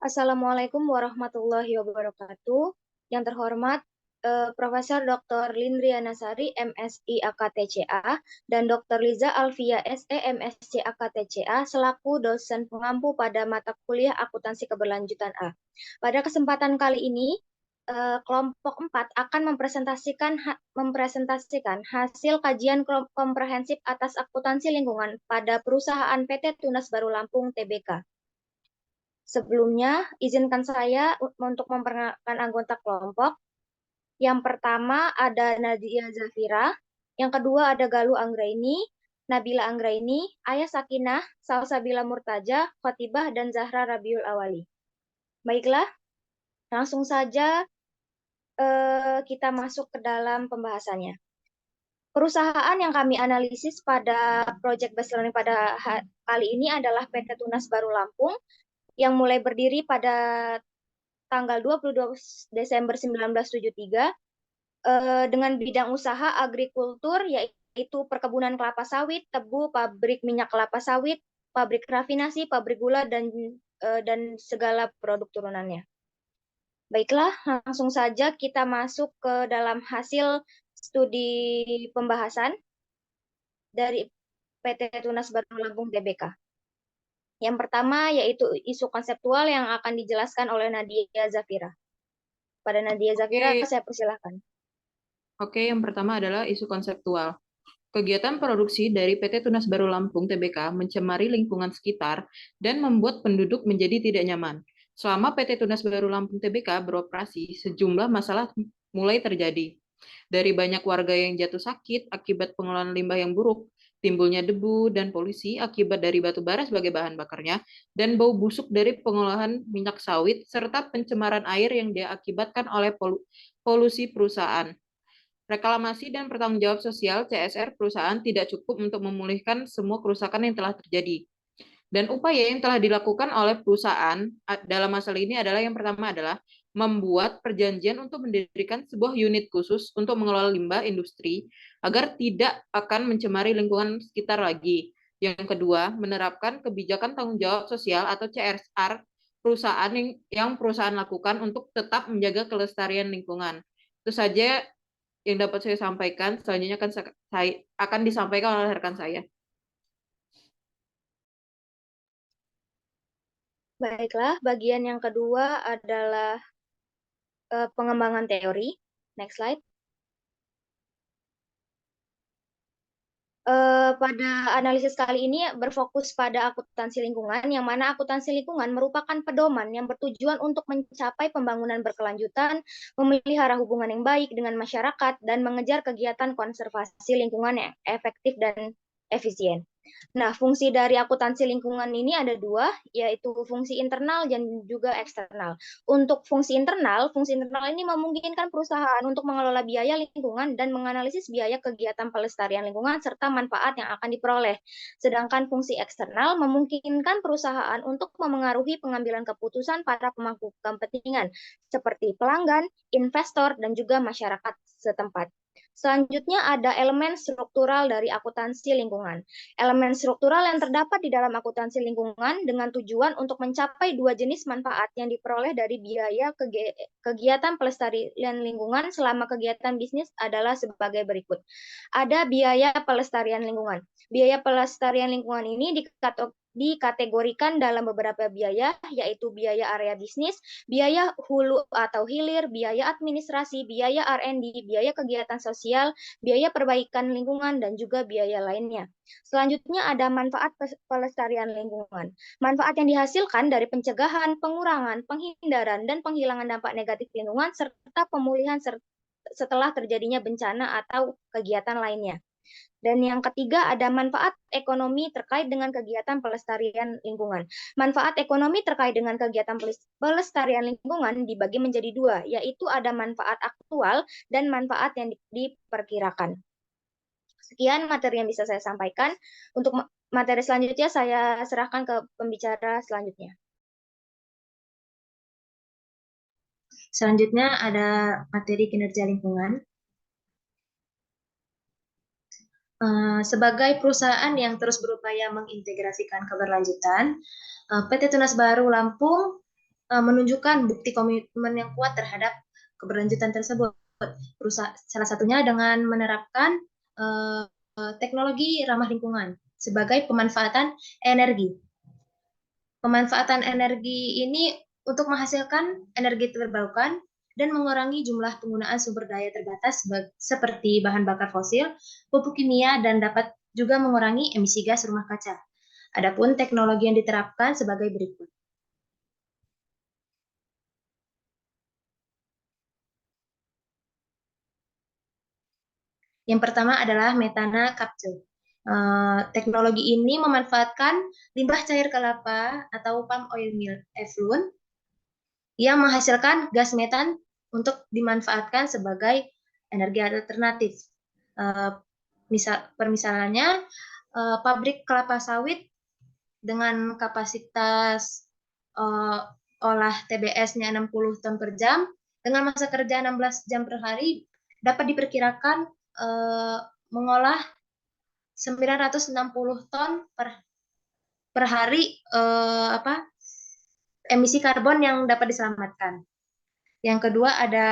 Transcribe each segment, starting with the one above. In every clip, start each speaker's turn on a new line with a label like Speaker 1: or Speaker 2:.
Speaker 1: Assalamualaikum warahmatullahi wabarakatuh. Yang terhormat Profesor Dr. Lindriana Sari, MSI AKTCA, dan Dr. Liza Alfia SE, MSc AKTCA, selaku dosen pengampu pada mata kuliah Akuntansi Keberlanjutan A. Pada kesempatan kali ini, kelompok 4 akan mempresentasikan hasil kajian komprehensif atas akuntansi lingkungan pada perusahaan PT Tunas Baru Lampung Tbk. Sebelumnya, izinkan saya untuk memperkenalkan anggota kelompok. Yang pertama ada Nadia Zafira, yang kedua ada Galuh Anggraini, Nabila Anggraini, Ayah Sakinah, Salsabila Murtaja, Khotibah, dan Zahra Rabiul Awali. Baiklah, langsung saja kita masuk ke dalam pembahasannya. Perusahaan yang kami analisis pada Project Based Learning pada kali ini adalah PT Tunas Baru Lampung, yang mulai berdiri pada tanggal 22 Desember 1973 dengan bidang usaha agrikultur, yaitu perkebunan kelapa sawit, tebu, pabrik minyak kelapa sawit, pabrik rafinasi, pabrik gula, dan segala produk turunannya. Baiklah, langsung saja kita masuk ke dalam hasil studi pembahasan dari PT Tunas Baru Lampung Tbk. Yang pertama yaitu isu konseptual yang akan dijelaskan oleh Nadia Zafira. Pada Nadia Zafira, saya persilahkan.
Speaker 2: Oke, yang pertama adalah isu konseptual. Kegiatan produksi dari PT Tunas Baru Lampung Tbk mencemari lingkungan sekitar dan membuat penduduk menjadi tidak nyaman. Selama PT Tunas Baru Lampung Tbk beroperasi, sejumlah masalah mulai terjadi. Dari banyak warga yang jatuh sakit akibat pengelolaan limbah yang buruk, timbulnya debu dan polusi akibat dari batu bara sebagai bahan bakarnya, dan bau busuk dari pengolahan minyak sawit, serta pencemaran air yang diakibatkan oleh polusi perusahaan. Reklamasi dan pertanggungjawab sosial CSR perusahaan tidak cukup untuk memulihkan semua kerusakan yang telah terjadi. Dan upaya yang telah dilakukan oleh perusahaan dalam masalah ini adalah yang pertama adalah membuat perjanjian untuk mendirikan sebuah unit khusus untuk mengelola limbah industri agar tidak akan mencemari lingkungan sekitar lagi. Yang kedua, menerapkan kebijakan tanggung jawab sosial atau CSR perusahaan yang perusahaan lakukan untuk tetap menjaga kelestarian lingkungan. Itu saja yang dapat saya sampaikan. Selanjutnya akan disampaikan oleh rekan saya.
Speaker 1: Baiklah, bagian yang kedua adalah pengembangan teori. Next slide. Pada analisis kali ini berfokus pada akuntansi lingkungan, yang mana akuntansi lingkungan merupakan pedoman yang bertujuan untuk mencapai pembangunan berkelanjutan, memelihara hubungan yang baik dengan masyarakat, dan mengejar kegiatan konservasi lingkungan yang efektif dan efisien. Nah, fungsi dari akuntansi lingkungan ini ada dua, yaitu fungsi internal dan juga eksternal. Untuk fungsi internal ini memungkinkan perusahaan untuk mengelola biaya lingkungan dan menganalisis biaya kegiatan pelestarian lingkungan serta manfaat yang akan diperoleh. Sedangkan fungsi eksternal memungkinkan perusahaan untuk memengaruhi pengambilan keputusan para pemangku kepentingan seperti pelanggan, investor, dan juga masyarakat setempat. Selanjutnya ada elemen struktural dari akuntansi lingkungan. Elemen struktural yang terdapat di dalam akuntansi lingkungan dengan tujuan untuk mencapai dua jenis manfaat yang diperoleh dari biaya kegiatan pelestarian lingkungan selama kegiatan bisnis adalah sebagai berikut. Ada biaya pelestarian lingkungan. Biaya pelestarian lingkungan ini dikategorikan dalam beberapa biaya, yaitu biaya area bisnis, biaya hulu atau hilir, biaya administrasi, biaya R&D, biaya kegiatan sosial, biaya perbaikan lingkungan, dan juga biaya lainnya. Selanjutnya ada manfaat pelestarian lingkungan. Manfaat yang dihasilkan dari pencegahan, pengurangan, penghindaran, dan penghilangan dampak negatif lingkungan, serta pemulihan setelah terjadinya bencana atau kegiatan lainnya. Dan yang ketiga ada manfaat ekonomi terkait dengan kegiatan pelestarian lingkungan. Manfaat ekonomi terkait dengan kegiatan pelestarian lingkungan dibagi menjadi dua, yaitu ada manfaat aktual dan manfaat yang diperkirakan. Sekian materi yang bisa saya sampaikan. Untuk materi selanjutnya saya serahkan ke pembicara selanjutnya.
Speaker 3: Selanjutnya ada materi kinerja lingkungan. Sebagai perusahaan yang terus berupaya mengintegrasikan keberlanjutan, PT Tunas Baru Lampung menunjukkan bukti komitmen yang kuat terhadap keberlanjutan tersebut. Salah satunya dengan menerapkan teknologi ramah lingkungan sebagai pemanfaatan energi. Pemanfaatan energi ini untuk menghasilkan energi terbarukan dan mengurangi jumlah penggunaan sumber daya terbatas seperti bahan bakar fosil, pupuk kimia, dan dapat juga mengurangi emisi gas rumah kaca. Adapun teknologi yang diterapkan sebagai berikut. Yang pertama adalah metana capture. Teknologi ini memanfaatkan limbah cair kelapa atau palm oil effluent yang menghasilkan gas metan untuk dimanfaatkan sebagai energi alternatif. Permisalannya, pabrik kelapa sawit dengan kapasitas olah TBS-nya 60 ton per jam dengan masa kerja 16 jam per hari dapat diperkirakan mengolah 960 ton per hari emisi karbon yang dapat diselamatkan. Yang kedua ada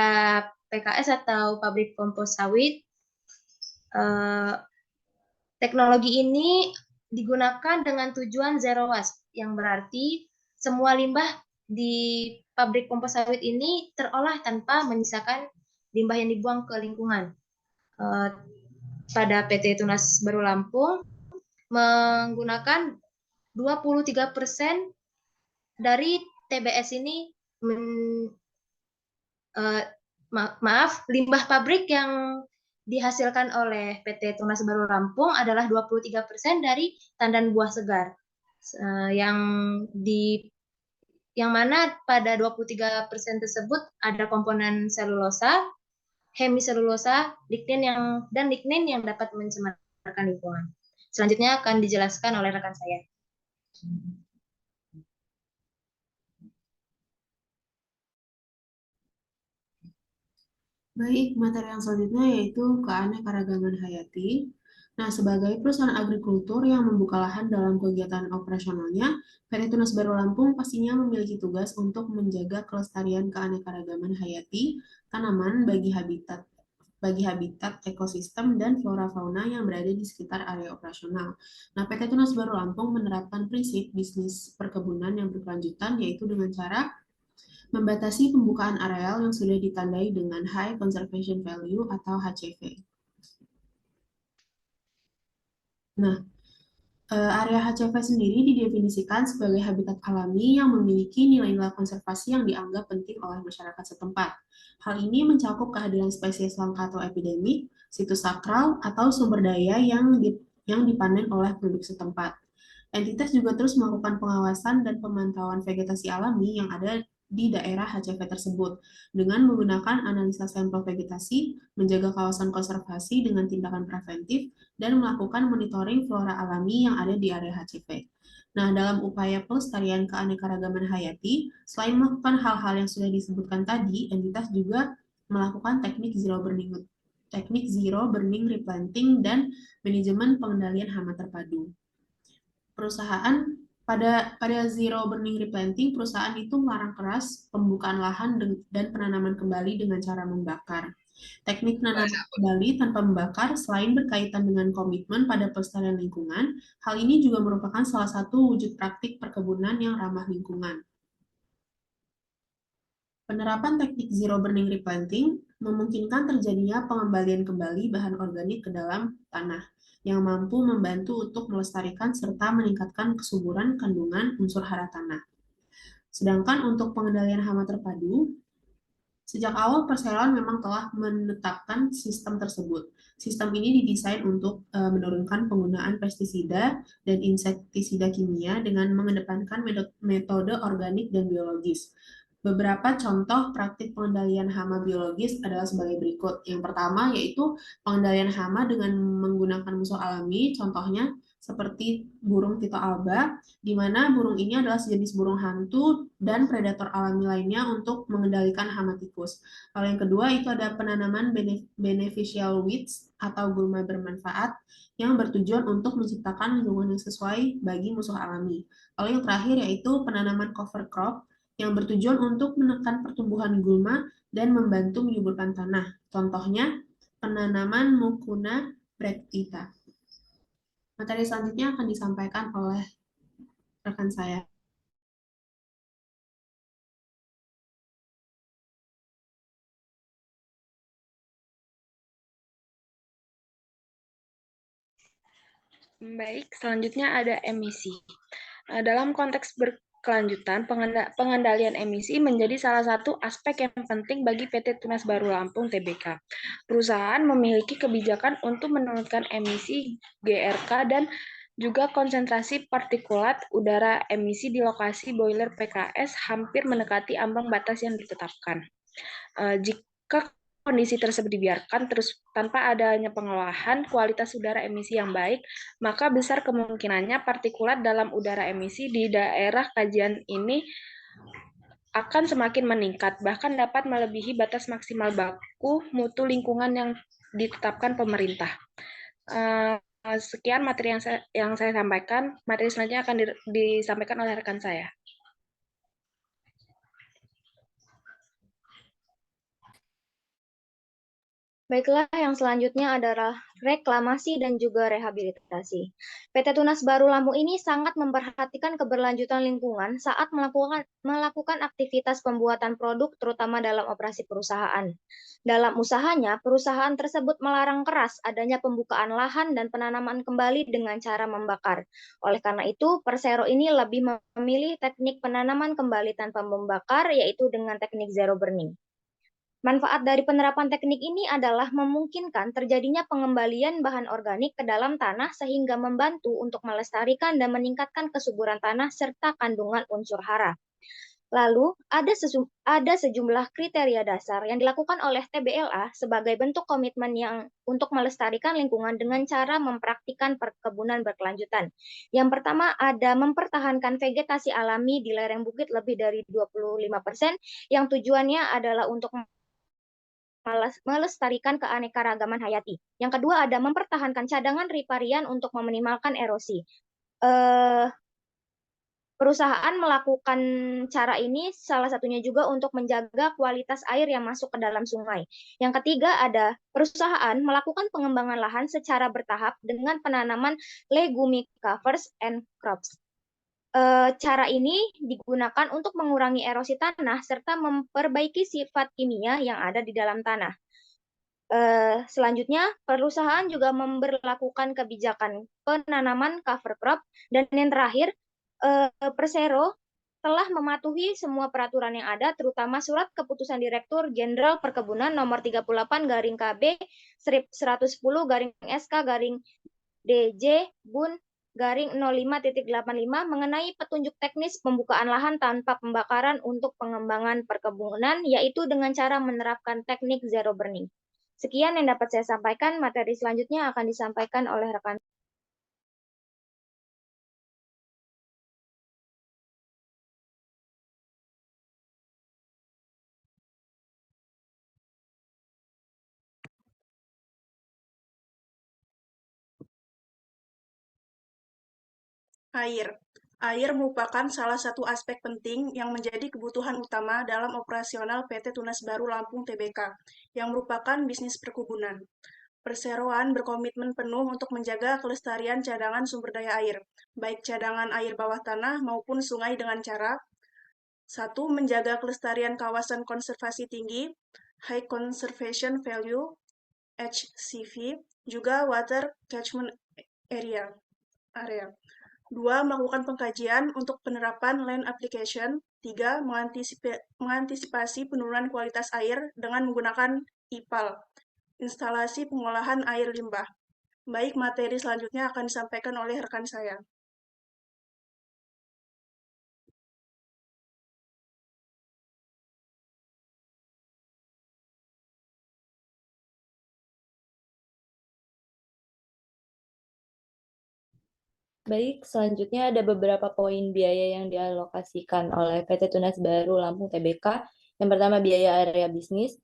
Speaker 3: PKS atau pabrik kompos sawit. Teknologi ini digunakan dengan tujuan zero waste, yang berarti semua limbah di pabrik kompos sawit ini terolah tanpa menyisakan limbah yang dibuang ke lingkungan. Pada PT Tunas Baru Lampung menggunakan 23% dari TBS ini limbah pabrik yang dihasilkan oleh PT Tunas Baru Lampung adalah 23% dari tandan buah segar. Yang mana pada 23% tersebut ada komponen selulosa, hemiselulosa, lignin yang dapat mencemarkan lingkungan. Selanjutnya akan dijelaskan oleh rekan saya.
Speaker 4: Baik, materi yang selanjutnya yaitu keanekaragaman hayati. Nah, sebagai perusahaan agrikultur yang membuka lahan dalam kegiatan operasionalnya, PT Tunas Baru Lampung pastinya memiliki tugas untuk menjaga kelestarian keanekaragaman hayati tanaman bagi habitat ekosistem dan flora fauna yang berada di sekitar area operasional. Nah, PT Tunas Baru Lampung menerapkan prinsip bisnis perkebunan yang berkelanjutan yaitu dengan cara membatasi pembukaan areal yang sudah ditandai dengan High Conservation Value atau HCV. Nah, area HCV sendiri didefinisikan sebagai habitat alami yang memiliki nilai-nilai konservasi yang dianggap penting oleh masyarakat setempat. Hal ini mencakup kehadiran spesies langka atau epidemik, situs sakral, atau sumber daya yang dipanen oleh penduduk setempat. Entitas juga terus melakukan pengawasan dan pemantauan vegetasi alami yang ada di daerah HCV tersebut dengan menggunakan analisa sampel vegetasi, menjaga kawasan konservasi dengan tindakan preventif, dan melakukan monitoring flora alami yang ada di area HCV. Nah, dalam upaya pelestarian keanekaragaman hayati, selain melakukan hal-hal yang sudah disebutkan tadi, entitas juga melakukan teknik zero burning replanting dan manajemen pengendalian hama terpadu. Pada zero burning replanting, perusahaan itu melarang keras pembukaan lahan dan penanaman kembali dengan cara membakar. Teknik penanaman kembali tanpa membakar selain berkaitan dengan komitmen pada pelestarian lingkungan, hal ini juga merupakan salah satu wujud praktik perkebunan yang ramah lingkungan. Penerapan teknik zero burning replanting memungkinkan terjadinya pengembalian kembali bahan organik ke dalam tanah yang mampu membantu untuk melestarikan serta meningkatkan kesuburan kandungan unsur hara tanah. Sedangkan untuk pengendalian hama terpadu, sejak awal perseroan memang telah menetapkan sistem tersebut. Sistem ini didesain untuk menurunkan penggunaan pestisida dan insektisida kimia dengan mengedepankan metode organik dan biologis. Beberapa contoh praktik pengendalian hama biologis adalah sebagai berikut. Yang pertama yaitu pengendalian hama dengan menggunakan musuh alami, contohnya seperti burung Tito alba, di mana burung ini adalah sejenis burung hantu dan predator alami lainnya untuk mengendalikan hama tikus. Lalu yang kedua itu ada penanaman beneficial weeds atau gulma bermanfaat yang bertujuan untuk menciptakan lingkungan yang sesuai bagi musuh alami. Lalu yang terakhir yaitu penanaman cover crop yang bertujuan untuk menekan pertumbuhan gulma dan membantu menyuburkan tanah. Contohnya, penanaman Mucuna bractita. Materi selanjutnya akan disampaikan oleh rekan saya.
Speaker 5: Baik, selanjutnya ada emisi. Dalam konteks berkelanjutan, pengendalian emisi menjadi salah satu aspek yang penting bagi PT Tunas Baru Lampung Tbk. Perusahaan memiliki kebijakan untuk menurunkan emisi GRK dan juga konsentrasi partikulat udara emisi di lokasi boiler PKS hampir mendekati ambang batas yang ditetapkan. Jika kondisi tersebut dibiarkan terus tanpa adanya pengolahan kualitas udara emisi yang baik, maka besar kemungkinannya partikulat dalam udara emisi di daerah kajian ini akan semakin meningkat, bahkan dapat melebihi batas maksimal baku mutu lingkungan yang ditetapkan pemerintah. Sekian materi yang saya sampaikan. Materi selanjutnya akan disampaikan oleh rekan saya.
Speaker 1: Baiklah, yang selanjutnya adalah reklamasi dan juga rehabilitasi. PT Tunas Baru Lampung ini sangat memperhatikan keberlanjutan lingkungan saat melakukan aktivitas pembuatan produk, terutama dalam operasi perusahaan. Dalam usahanya, perusahaan tersebut melarang keras adanya pembukaan lahan dan penanaman kembali dengan cara membakar. Oleh karena itu, Persero ini lebih memilih teknik penanaman kembali tanpa membakar, yaitu dengan teknik zero burning. Manfaat dari penerapan teknik ini adalah memungkinkan terjadinya pengembalian bahan organik ke dalam tanah sehingga membantu untuk melestarikan dan meningkatkan kesuburan tanah serta kandungan unsur hara. Lalu, ada sejumlah kriteria dasar yang dilakukan oleh TBLA sebagai bentuk komitmen yang untuk melestarikan lingkungan dengan cara mempraktikkan perkebunan berkelanjutan. Yang pertama ada mempertahankan vegetasi alami di lereng bukit lebih dari 25%, yang tujuannya adalah untuk melestarikan keanekaragaman hayati. Yang kedua ada mempertahankan cadangan riparian untuk meminimalkan erosi. Perusahaan melakukan cara ini salah satunya juga untuk menjaga kualitas air yang masuk ke dalam sungai. Yang ketiga ada perusahaan melakukan pengembangan lahan secara bertahap dengan penanaman legumicovers and crops. Cara ini digunakan untuk mengurangi erosi tanah serta memperbaiki sifat kimia yang ada di dalam tanah. Selanjutnya, perusahaan juga memberlakukan kebijakan penanaman cover crop, dan yang terakhir, Persero telah mematuhi semua peraturan yang ada, terutama Surat Keputusan Direktur Jenderal Perkebunan Nomor 38/KB 110/SK/DJ Bun /05.85 mengenai petunjuk teknis pembukaan lahan tanpa pembakaran untuk pengembangan perkebunan, yaitu dengan cara menerapkan teknik zero burning. Sekian yang dapat saya sampaikan. Materi selanjutnya akan disampaikan oleh rekan.
Speaker 6: Air. Air merupakan salah satu aspek penting yang menjadi kebutuhan utama dalam operasional PT Tunas Baru Lampung Tbk, yang merupakan bisnis perkebunan. Perseroan berkomitmen penuh untuk menjaga kelestarian cadangan sumber daya air, baik cadangan air bawah tanah maupun sungai dengan cara: 1. Menjaga kelestarian kawasan konservasi tinggi, High Conservation Value, HCV, juga Water Catchment Area. 2. Melakukan pengkajian untuk penerapan land application. 3. Mengantisipasi penurunan kualitas air dengan menggunakan IPAL, instalasi pengolahan air limbah. Baik, materi selanjutnya akan disampaikan oleh rekan saya.
Speaker 7: Baik, selanjutnya ada beberapa poin biaya yang dialokasikan oleh PT Tunas Baru Lampung Tbk. Yang pertama biaya area bisnis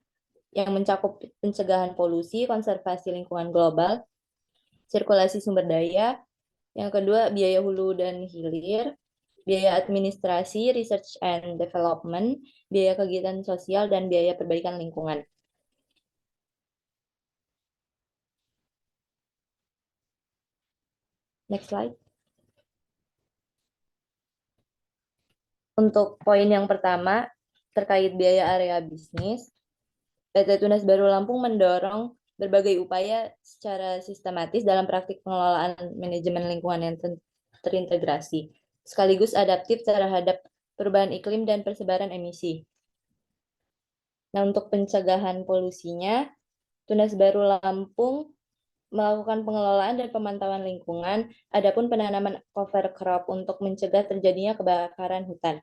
Speaker 7: yang mencakup pencegahan polusi, konservasi lingkungan global, sirkulasi sumber daya. Yang kedua biaya hulu dan hilir. biaya administrasi, research and development, biaya kegiatan sosial, dan biaya perbaikan lingkungan. Next slide. Untuk poin yang pertama, terkait biaya area bisnis, PT Tunas Baru Lampung mendorong berbagai upaya secara sistematis dalam praktik pengelolaan manajemen lingkungan yang terintegrasi, sekaligus adaptif terhadap perubahan iklim dan persebaran emisi. Nah, untuk pencegahan polusinya, Tunas Baru Lampung melakukan pengelolaan dan pemantauan lingkungan, adapun penanaman cover crop untuk mencegah terjadinya kebakaran hutan.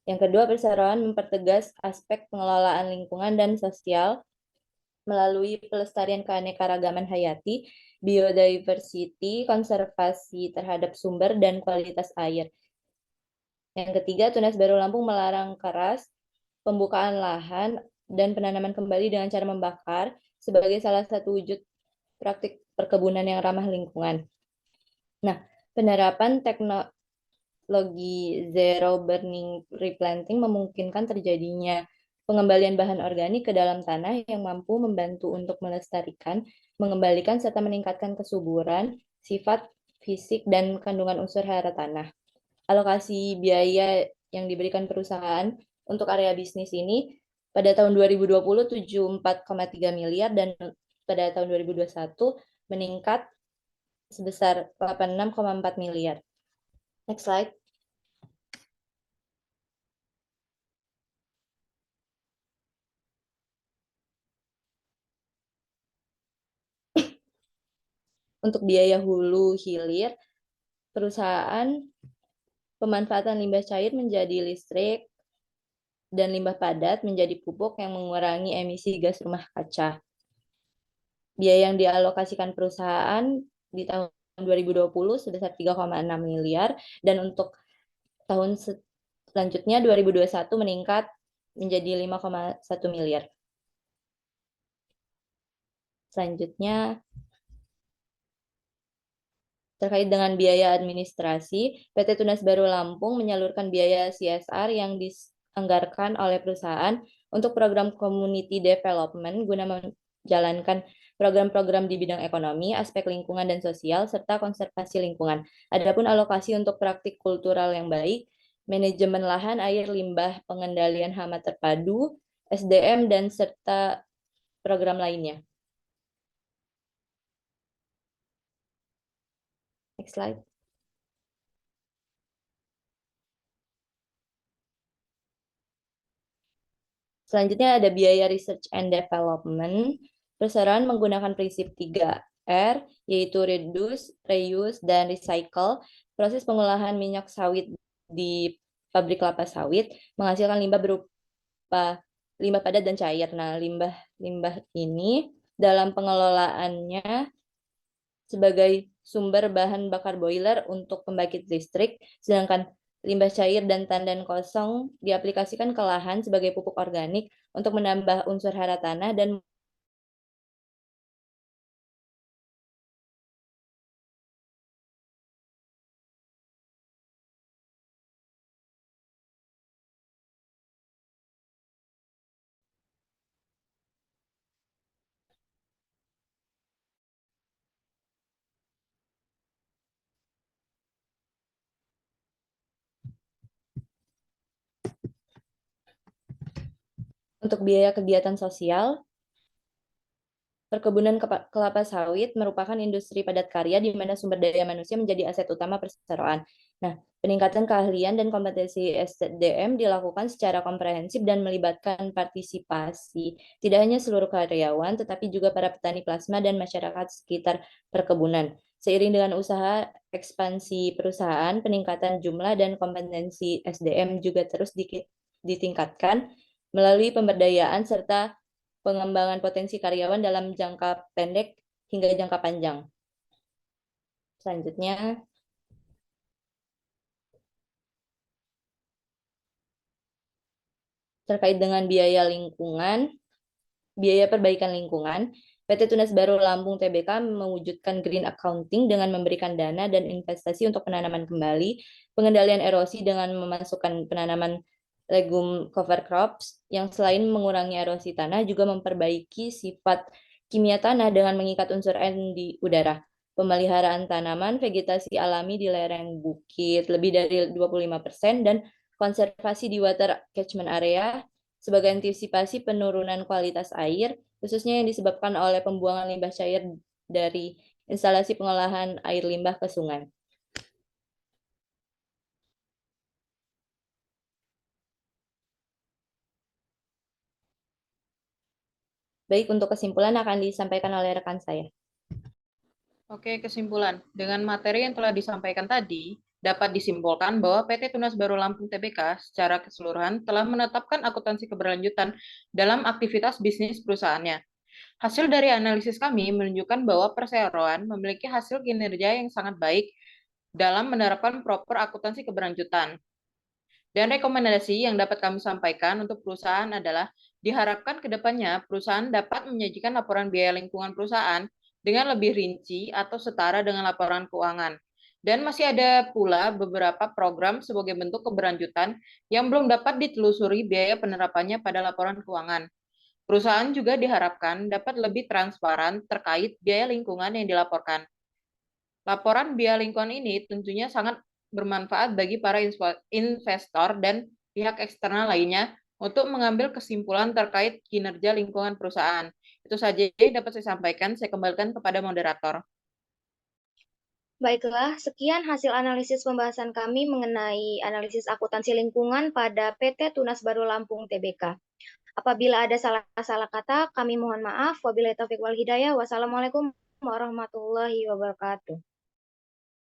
Speaker 7: Yang kedua, perseroan mempertegas aspek pengelolaan lingkungan dan sosial melalui pelestarian keanekaragaman hayati, biodiversity, konservasi terhadap sumber dan kualitas air. Yang ketiga, Tunas Baru Lampung melarang keras pembukaan lahan dan penanaman kembali dengan cara membakar sebagai salah satu wujud praktik perkebunan yang ramah lingkungan. Nah, penerapan teknologi zero burning replanting memungkinkan terjadinya pengembalian bahan organik ke dalam tanah yang mampu membantu untuk melestarikan, mengembalikan, serta meningkatkan kesuburan, sifat fisik, dan kandungan unsur hara tanah. Alokasi biaya yang diberikan perusahaan untuk area bisnis ini pada tahun 2020 74,3 miliar dan pada tahun 2021 meningkat sebesar 86,4 miliar. Next slide. Untuk biaya hulu hilir, perusahaan pemanfaatan limbah cair menjadi listrik dan limbah padat menjadi pupuk yang mengurangi emisi gas rumah kaca. Biaya yang dialokasikan perusahaan di tahun 2020 sebesar 3,6 miliar dan untuk tahun selanjutnya 2021 meningkat menjadi 5,1 miliar. Selanjutnya terkait dengan biaya administrasi, PT Tunas Baru Lampung menyalurkan biaya CSR yang dianggarkan oleh perusahaan untuk program community development guna menjalankan program-program di bidang ekonomi, aspek lingkungan dan sosial, serta konservasi lingkungan. Adapun alokasi untuk praktik kultural yang baik, manajemen lahan, air, limbah, pengendalian hama terpadu, SDM, dan serta program lainnya. Next slide. Selanjutnya ada biaya research and development. Perusahaan menggunakan prinsip 3R, yaitu reduce, reuse, dan recycle. Proses pengolahan minyak sawit di pabrik kelapa sawit menghasilkan limbah berupa limbah padat dan cair. Nah, limbah ini dalam pengelolaannya sebagai sumber bahan bakar boiler untuk pembangkit listrik, sedangkan limbah cair dan tandan kosong diaplikasikan ke lahan sebagai pupuk organik untuk menambah unsur hara tanah dan untuk biaya kegiatan sosial, perkebunan kelapa sawit merupakan industri padat karya di mana sumber daya manusia menjadi aset utama perseroan. Nah, peningkatan keahlian dan kompetensi SDM dilakukan secara komprehensif dan melibatkan partisipasi tidak hanya seluruh karyawan, tetapi juga para petani plasma dan masyarakat sekitar perkebunan. Seiring dengan usaha ekspansi perusahaan, peningkatan jumlah dan kompetensi SDM juga terus ditingkatkan melalui pemberdayaan serta pengembangan potensi karyawan dalam jangka pendek hingga jangka panjang. Selanjutnya, terkait dengan biaya lingkungan, biaya perbaikan lingkungan, PT Tunas Baru Lampung Tbk mewujudkan green accounting dengan memberikan dana dan investasi untuk penanaman kembali, pengendalian erosi dengan memasukkan penanaman legum cover crops yang selain mengurangi erosi tanah juga memperbaiki sifat kimia tanah dengan mengikat unsur N di udara. Pemeliharaan tanaman vegetasi alami di lereng bukit lebih dari 25% dan konservasi di water catchment area sebagai antisipasi penurunan kualitas air, khususnya yang disebabkan oleh pembuangan limbah cair dari instalasi pengolahan air limbah ke sungai. Baik, untuk kesimpulan akan disampaikan oleh rekan saya.
Speaker 2: Oke, kesimpulan. Dengan materi yang telah disampaikan tadi, dapat disimpulkan bahwa PT Tunas Baru Lampung Tbk secara keseluruhan telah menetapkan akuntansi keberlanjutan dalam aktivitas bisnis perusahaannya. Hasil dari analisis kami menunjukkan bahwa perseroan memiliki hasil kinerja yang sangat baik dalam menerapkan proper akuntansi keberlanjutan. Dan rekomendasi yang dapat kami sampaikan untuk perusahaan adalah diharapkan ke depannya perusahaan dapat menyajikan laporan biaya lingkungan perusahaan dengan lebih rinci atau setara dengan laporan keuangan. Dan masih ada pula beberapa program sebagai bentuk keberlanjutan yang belum dapat ditelusuri biaya penerapannya pada laporan keuangan. Perusahaan juga diharapkan dapat lebih transparan terkait biaya lingkungan yang dilaporkan. Laporan biaya lingkungan ini tentunya sangat bermanfaat bagi para investor dan pihak eksternal lainnya untuk mengambil kesimpulan terkait kinerja lingkungan perusahaan. Itu saja yang dapat saya sampaikan. Saya kembalikan kepada moderator.
Speaker 1: Baiklah, sekian hasil analisis pembahasan kami mengenai analisis akuntansi lingkungan pada PT Tunas Baru Lampung Tbk. Apabila ada salah-salah kata, kami mohon maaf. Wabillahi taufiq wal hidayah. Wassalamualaikum warahmatullahi wabarakatuh.